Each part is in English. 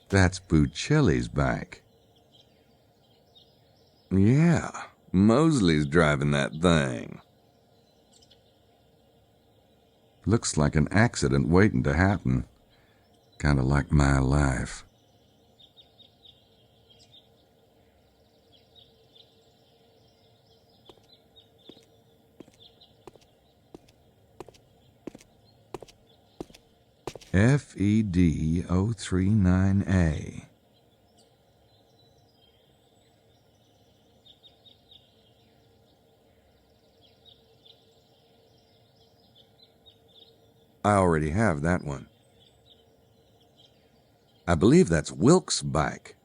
That's Buccelli's bike. Yeah, Mosley's driving that thing. Looks like an accident waiting to happen. Kinda like my life. FED 039A. I already have that one. I believe that's Wilkes' bike.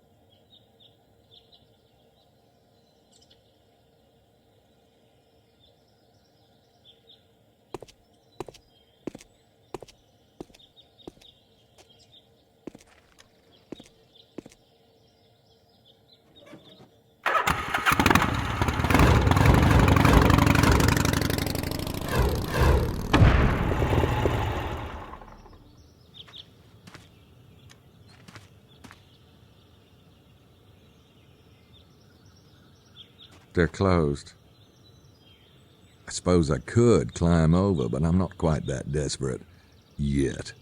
They're closed. I suppose I could climb over, but I'm not quite that desperate yet.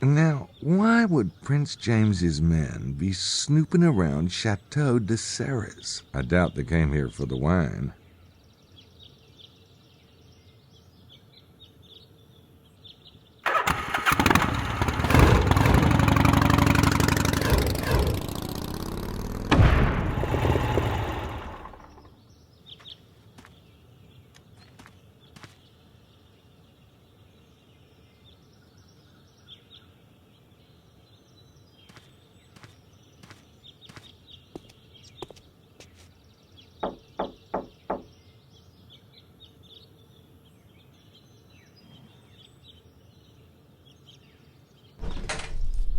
Now, why would Prince James's men be snooping around Chateau de Serres? I doubt they came here for the wine.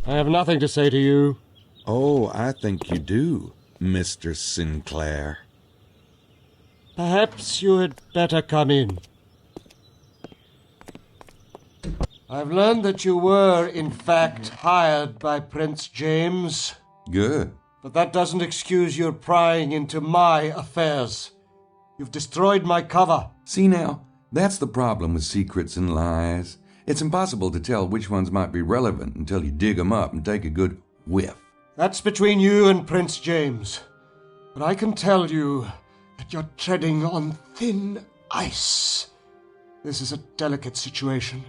I have nothing to say to you. Oh, I think you do, Mr. Sinclair. Perhaps you had better come in. I've learned that you were, in fact, hired by Prince James. Good. But that doesn't excuse your prying into my affairs. You've destroyed my cover. See now, that's the problem with secrets and lies. It's impossible to tell which ones might be relevant until you dig them up and take a good whiff. That's between you and Prince James. But I can tell you that you're treading on thin ice. This is a delicate situation.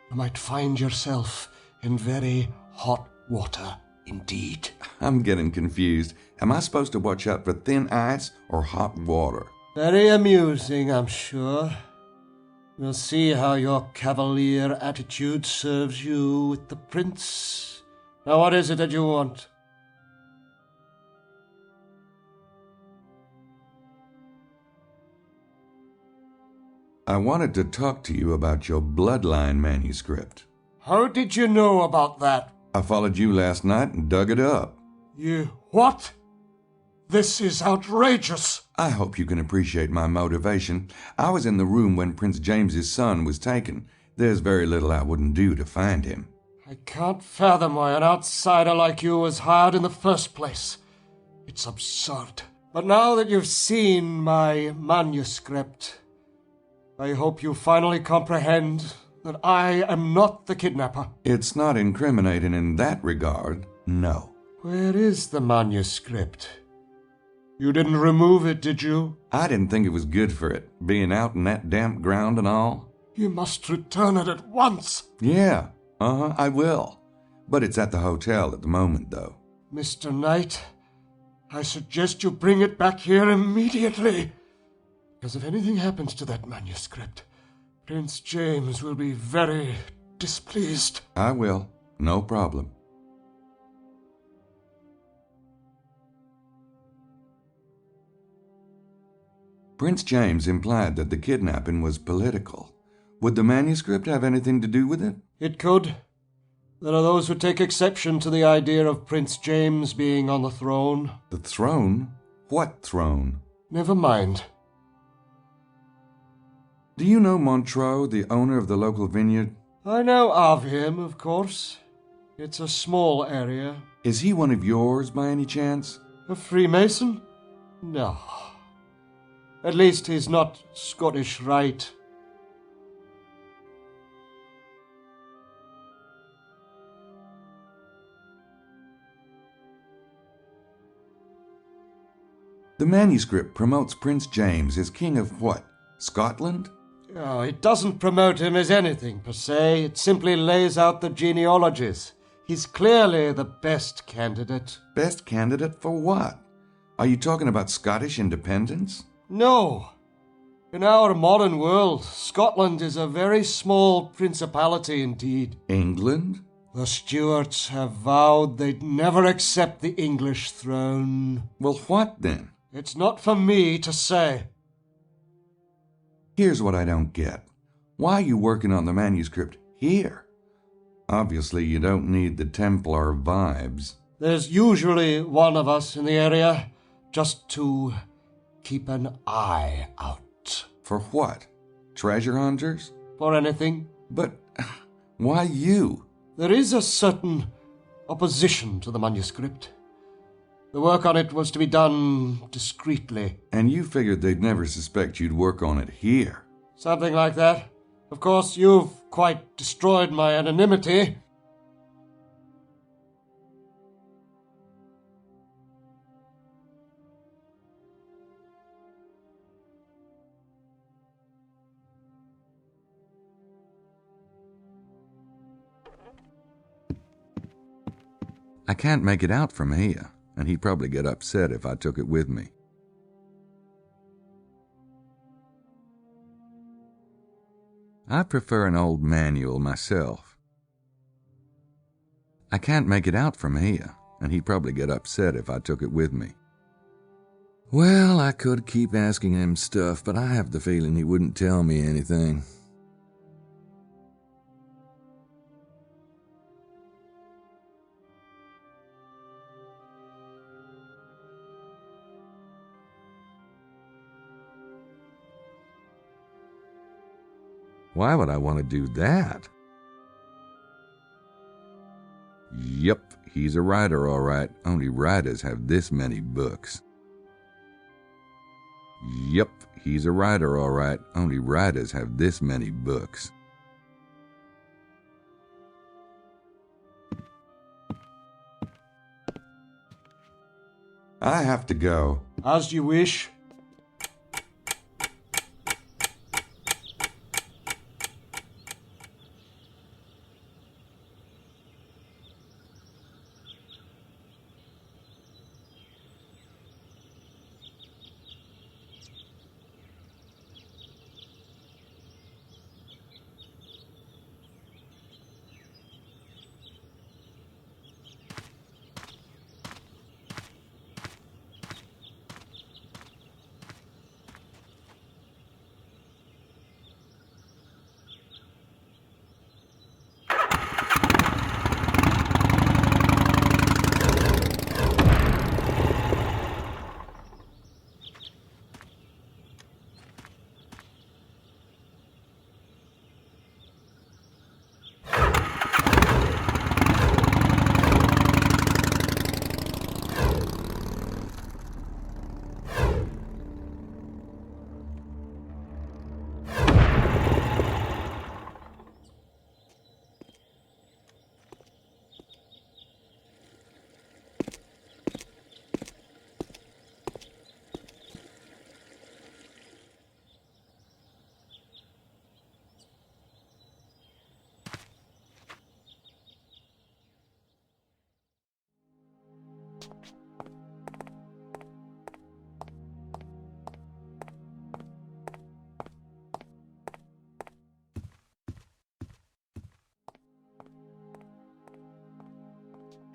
You might find yourself in very hot water indeed. I'm getting confused. Am I supposed to watch out for thin ice or hot water? Very amusing, I'm sure. We'll see how your cavalier attitude serves you with the prince. Now, what is it that you want? I wanted to talk to you about your bloodline manuscript. How did you know about that? I followed you last night and dug it up. You what? This is outrageous. I hope you can appreciate my motivation. I was in the room when Prince James's son was taken. There's very little I wouldn't do to find him. I can't fathom why an outsider like you was hired in the first place. It's absurd. But now that you've seen my manuscript, I hope you finally comprehend that I am not the kidnapper. It's not incriminating in that regard, no. Where is the manuscript? You didn't remove it, did you? I didn't think it was good for it, being out in that damp ground and all. You must return it at once. Yeah, I will. But it's at the hotel at the moment, though. Mr. Knight, I suggest you bring it back here immediately. Because if anything happens to that manuscript, Prince James will be very displeased. I will. No problem. Prince James implied that the kidnapping was political. Would the manuscript have anything to do with it? It could. There are those who take exception to the idea of Prince James being on the throne. The throne? What throne? Never mind. Do you know Montreux, the owner of the local vineyard? I know of him, of course. It's a small area. Is he one of yours by any chance? A Freemason? No. At least he's not Scottish Rite. The manuscript promotes Prince James as King of what? Scotland? Oh, it doesn't promote him as anything, per se. It simply lays out the genealogies. He's clearly the best candidate. Best candidate for what? Are you talking about Scottish independence? No. In our modern world, Scotland is a very small principality indeed. England? The Stuarts have vowed they'd never accept the English throne. Well, what then? It's not for me to say. Here's what I don't get. Why are you working on the manuscript here? Obviously, you don't need the Templar vibes. There's usually one of us in the area, just to keep an eye out. For what? Treasure hunters? For anything. But why you? There is a certain opposition to the manuscript. The work on it was to be done discreetly. And you figured they'd never suspect you'd work on it here. Something like that. Of course, you've quite destroyed my anonymity. I can't make it out from here, and he'd probably get upset if I took it with me. I prefer an old manual myself. I can't make it out from here, and he'd probably get upset if I took it with me. Well, I could keep asking him stuff, but I have the feeling he wouldn't tell me anything. Why would I want to do that? Yep, he's a writer, all right. Only writers have this many books. Yep, he's a writer, all right. Only writers have this many books. I have to go. As you wish.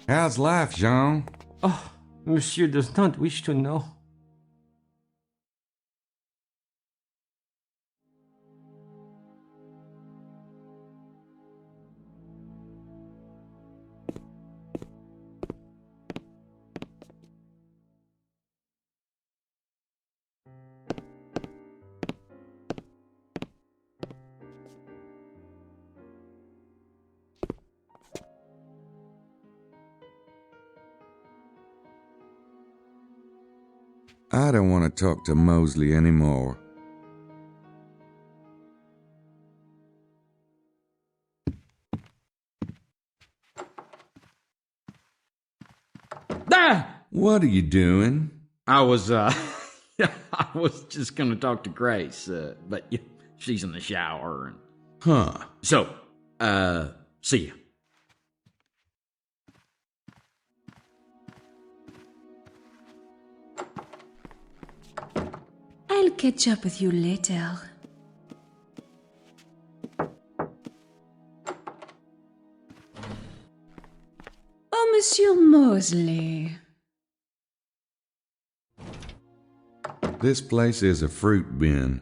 How's life, Jean? Oh, Monsieur does not wish to know. I don't want to talk to Mosley anymore. Ah! What are you doing? I was, I was just gonna talk to Grace, but she's in the shower. Huh. So, see ya. I'll catch up with you later. Oh, Monsieur Mosley. This place is a fruit bin.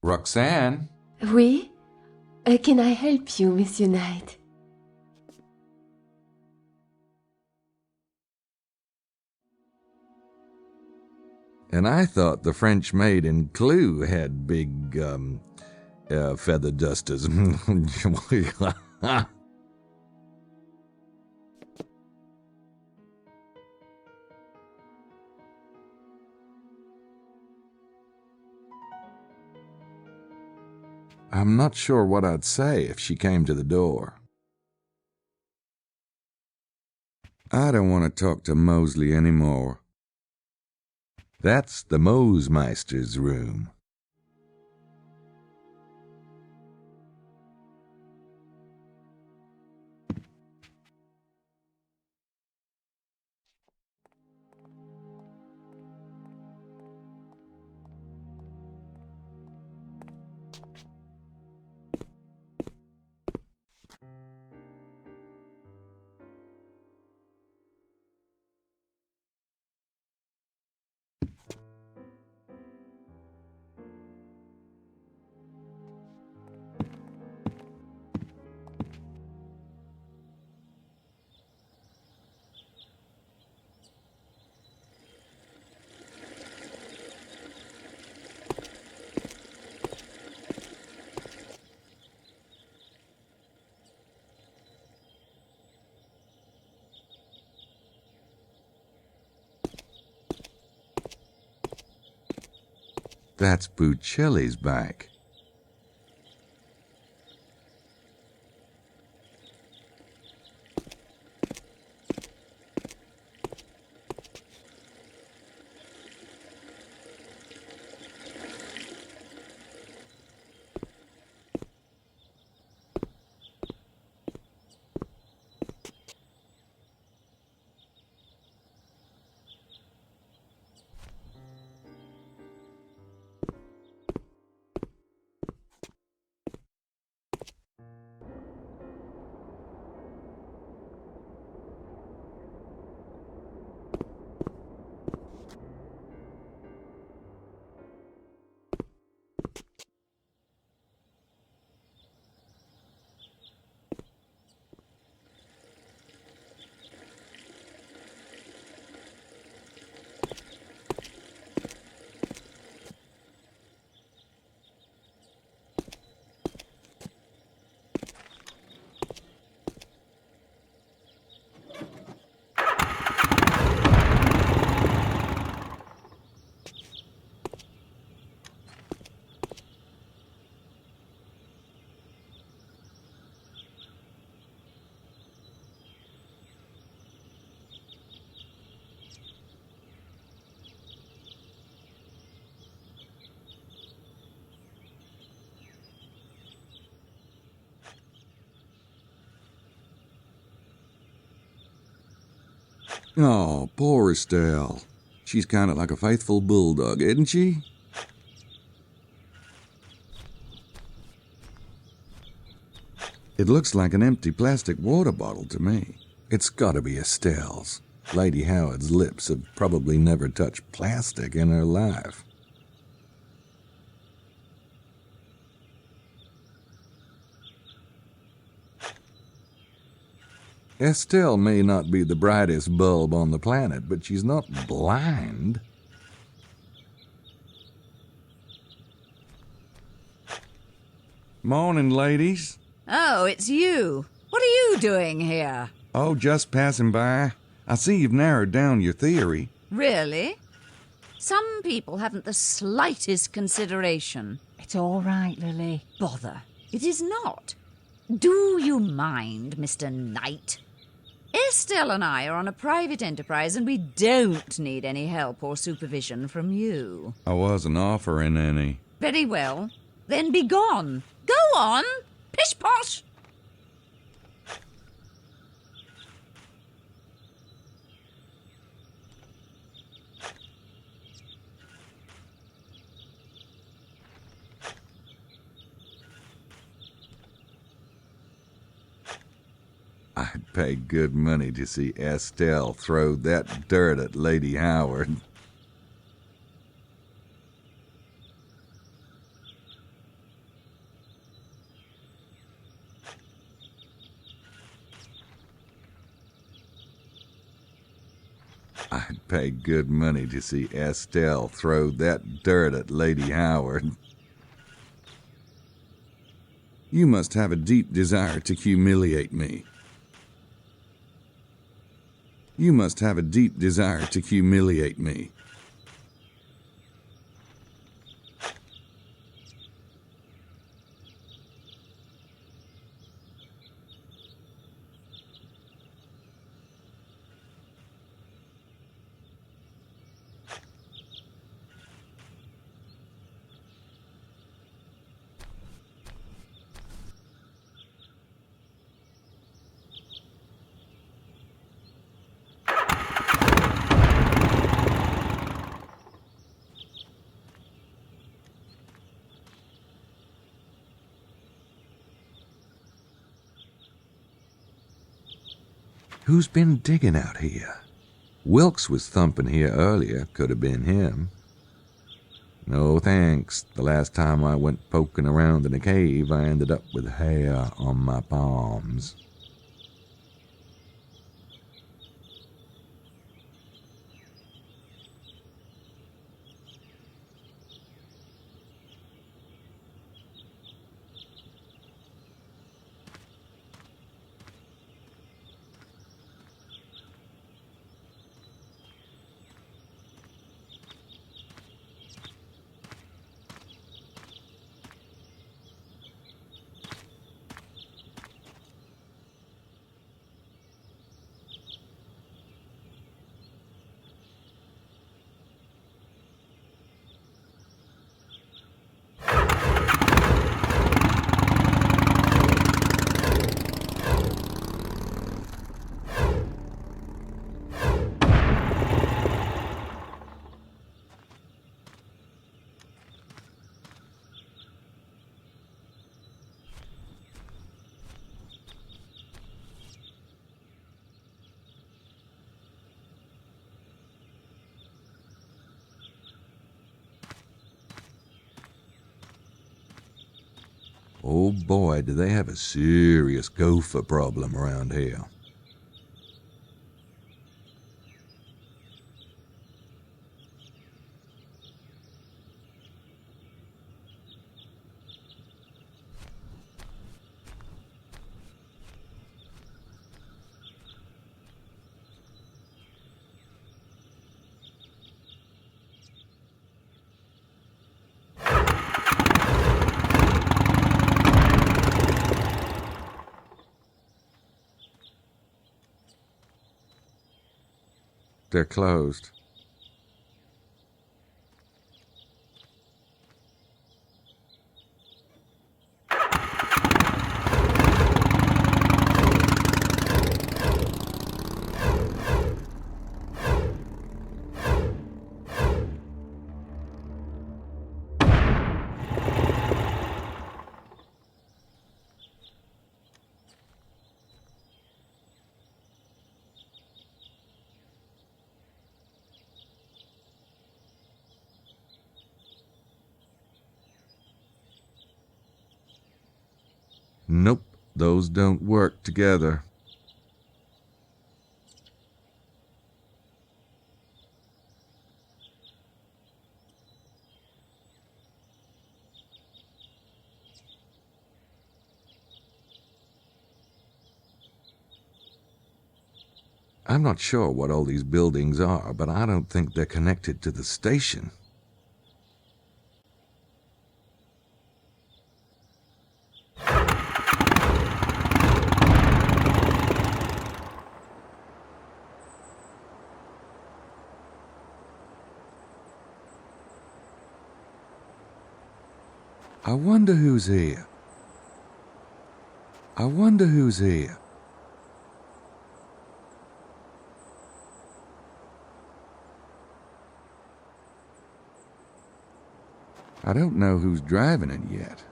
Roxanne? Oui? Can I help you, Monsieur Knight? And I thought the French maid in Clue had big, feather dusters. I'm not sure what I'd say if she came to the door. I don't want to talk to Mosley anymore. That's the Mosemeister's room. That's Buccelli's back. Oh, poor Estelle. She's kind of like a faithful bulldog, isn't she? It looks like an empty plastic water bottle to me. It's gotta be Estelle's. Lady Howard's lips have probably never touched plastic in her life. Estelle may not be the brightest bulb on the planet, but she's not blind. Morning, ladies. Oh, it's you. What are you doing here? Oh, just passing by. I see you've narrowed down your theory. Really? Some people haven't the slightest consideration. It's all right, Lily. Bother. It is not. Do you mind, Mr. Knight? Estelle and I are on a private enterprise and we don't need any help or supervision from you. I wasn't offering any. Very well. Then be gone. Go on. Pish-posh. I'd pay good money to see Estelle throw that dirt at Lady Howard. I'd pay good money to see Estelle throw that dirt at Lady Howard. You must have a deep desire to humiliate me. You must have a deep desire to humiliate me. Who's been digging out here? Wilkes was thumping here earlier. Could have been him. No thanks. The last time I went poking around in a cave, I ended up with hair on my palms. Oh boy, do they have a serious gopher problem around here. They're closed. Nope, those don't work together. I'm not sure what all these buildings are, but I don't think they're connected to the station. I wonder who's here. I wonder who's here. I don't know who's driving it yet.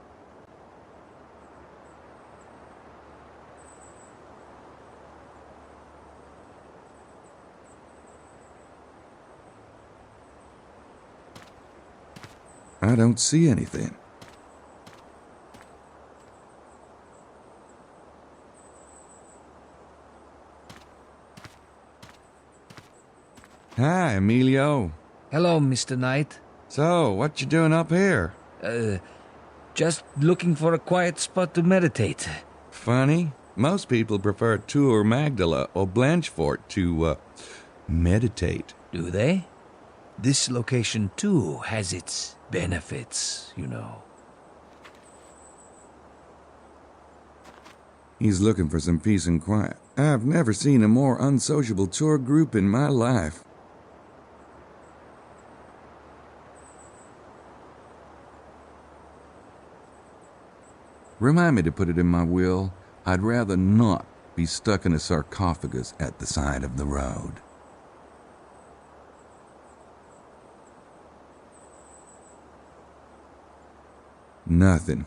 I don't see anything. Hi, Emilio. Hello, Mr. Knight. So, what you doing up here? Just looking for a quiet spot to meditate. Funny. Most people prefer Tour Magdala or Blanchefort to, meditate. Do they? This location, too, has its benefits, you know. He's looking for some peace and quiet. I've never seen a more unsociable tour group in my life. Remind me to put it in my will. I'd rather not be stuck in a sarcophagus at the side of the road. Nothing.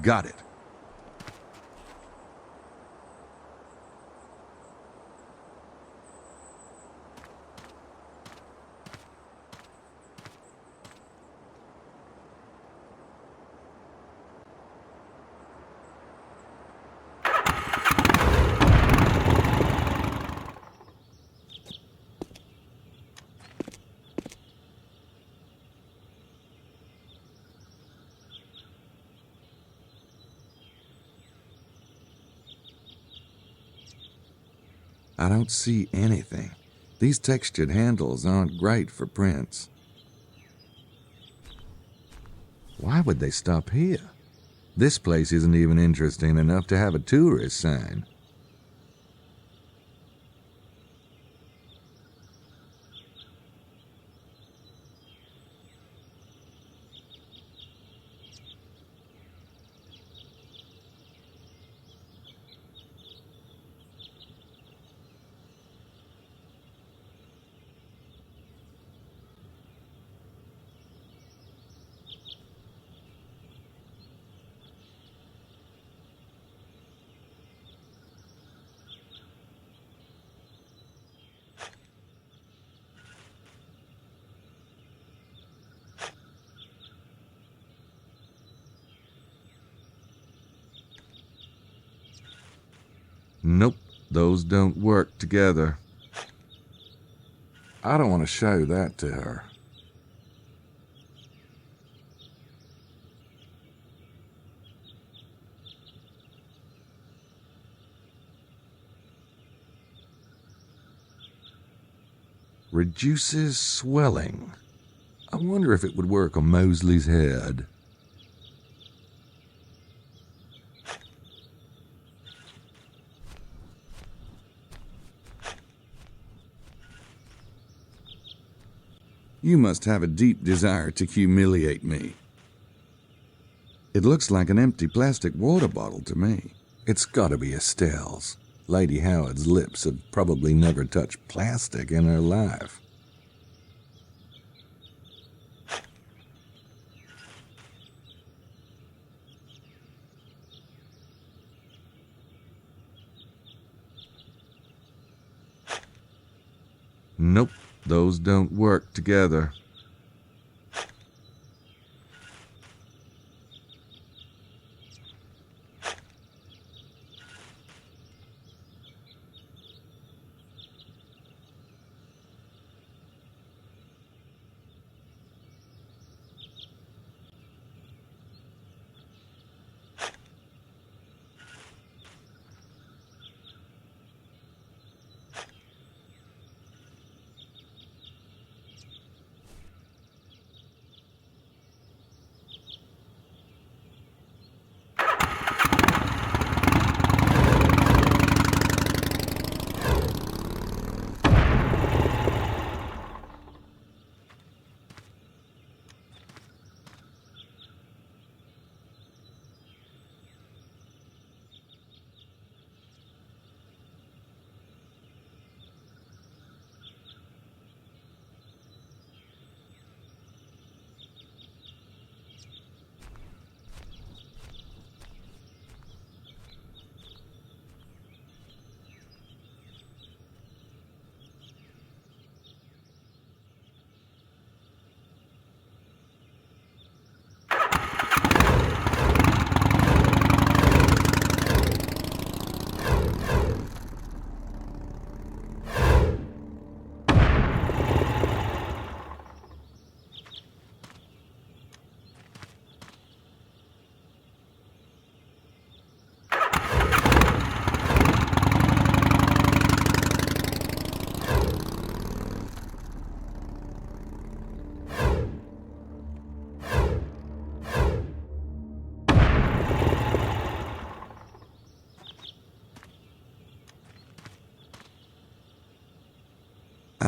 Got it. I don't see anything. These textured handles aren't great for prints. Why would they stop here? This place isn't even interesting enough to have a tourist sign. Nope, those don't work together. I don't want to show that to her. Reduces swelling. I wonder if it would work on Mosley's head. You must have a deep desire to humiliate me. It looks like an empty plastic water bottle to me. It's gotta be Estelle's. Lady Howard's lips have probably never touched plastic in her life. Nope, those don't work together.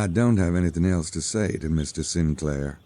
I don't have anything else to say to Mr. Sinclair.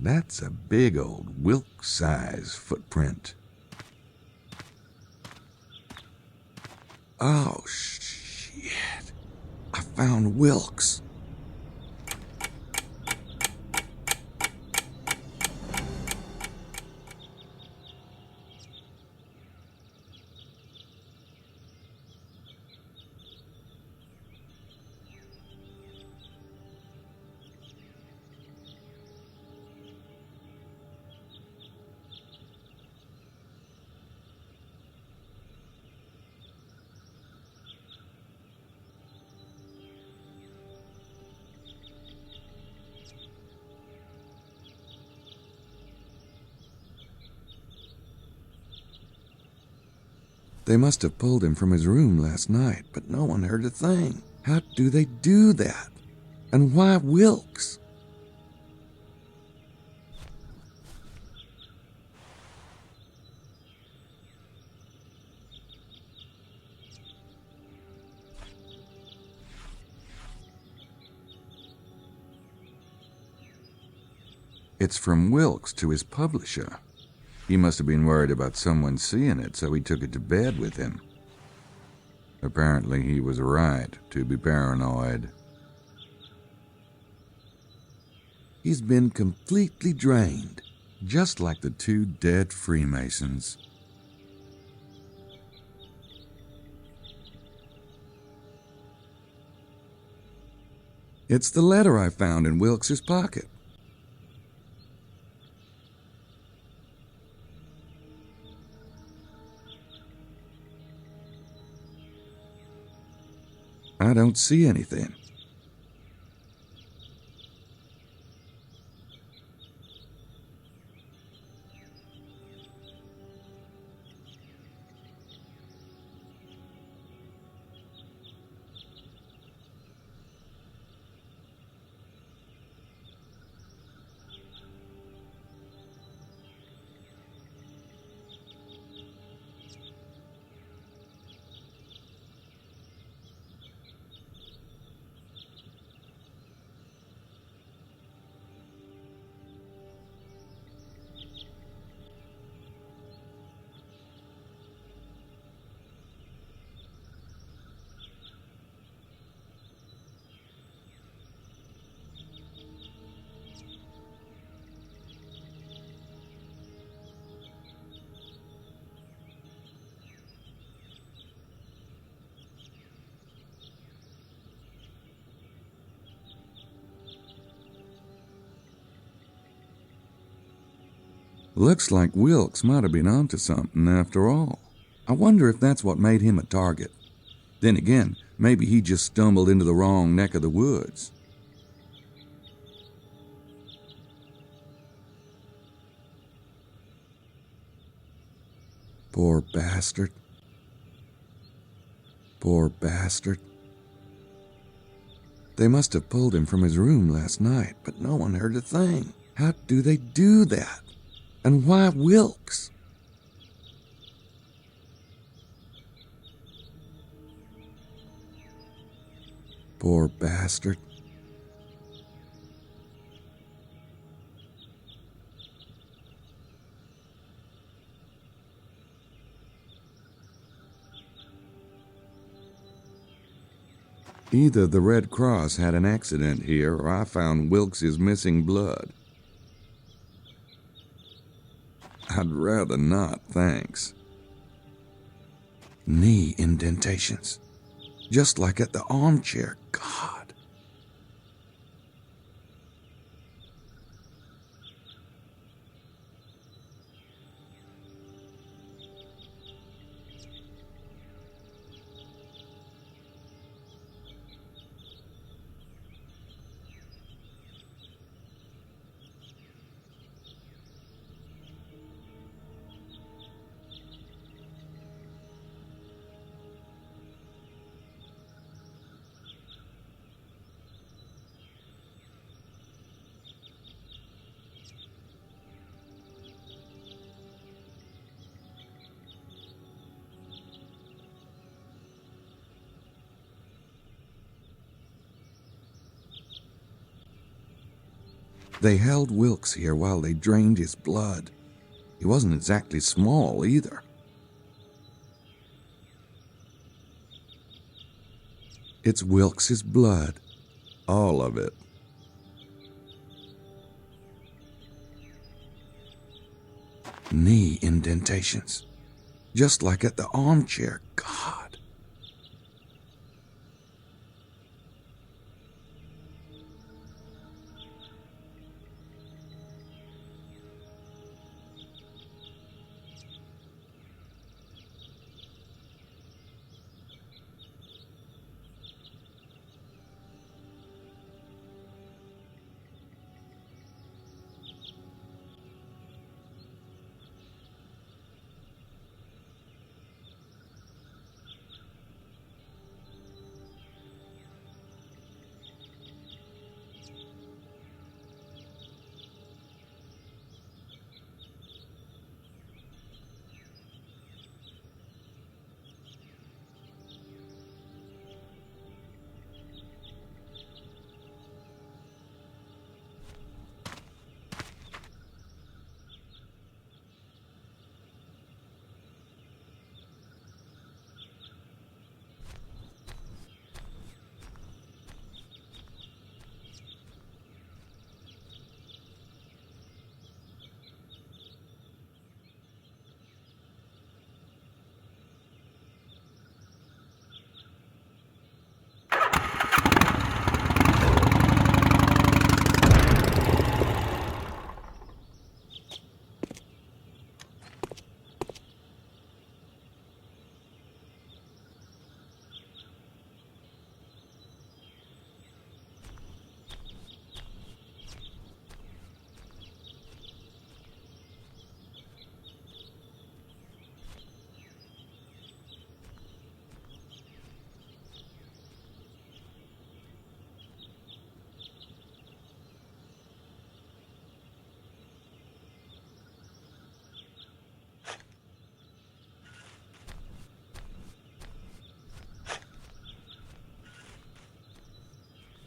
That's a big old Wilkes-size footprint. Oh, shit. I found Wilkes. They must have pulled him from his room last night, but no one heard a thing. How do they do that? And why Wilkes? It's from Wilkes to his publisher. He must have been worried about someone seeing it, so he took it to bed with him. Apparently he was right to be paranoid. He's been completely drained, just like the two dead Freemasons. It's the letter I found in Wilkes's pocket. I don't see anything. Looks like Wilkes might have been onto something after all. I wonder if that's what made him a target. Then again, maybe he just stumbled into the wrong neck of the woods. Poor bastard. Poor bastard. They must have pulled him from his room last night, but no one heard a thing. How do they do that? And why Wilkes? Poor bastard. Either the Red Cross had an accident here, or I found Wilkes' missing blood. I'd rather not, thanks. Knee indentations. Just like at the armchair. God. They held Wilkes here while they drained his blood. He wasn't exactly small either. It's Wilkes's blood. All of it. Knee indentations. Just like at the armchair. God.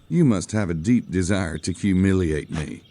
You must have a deep desire to humiliate me.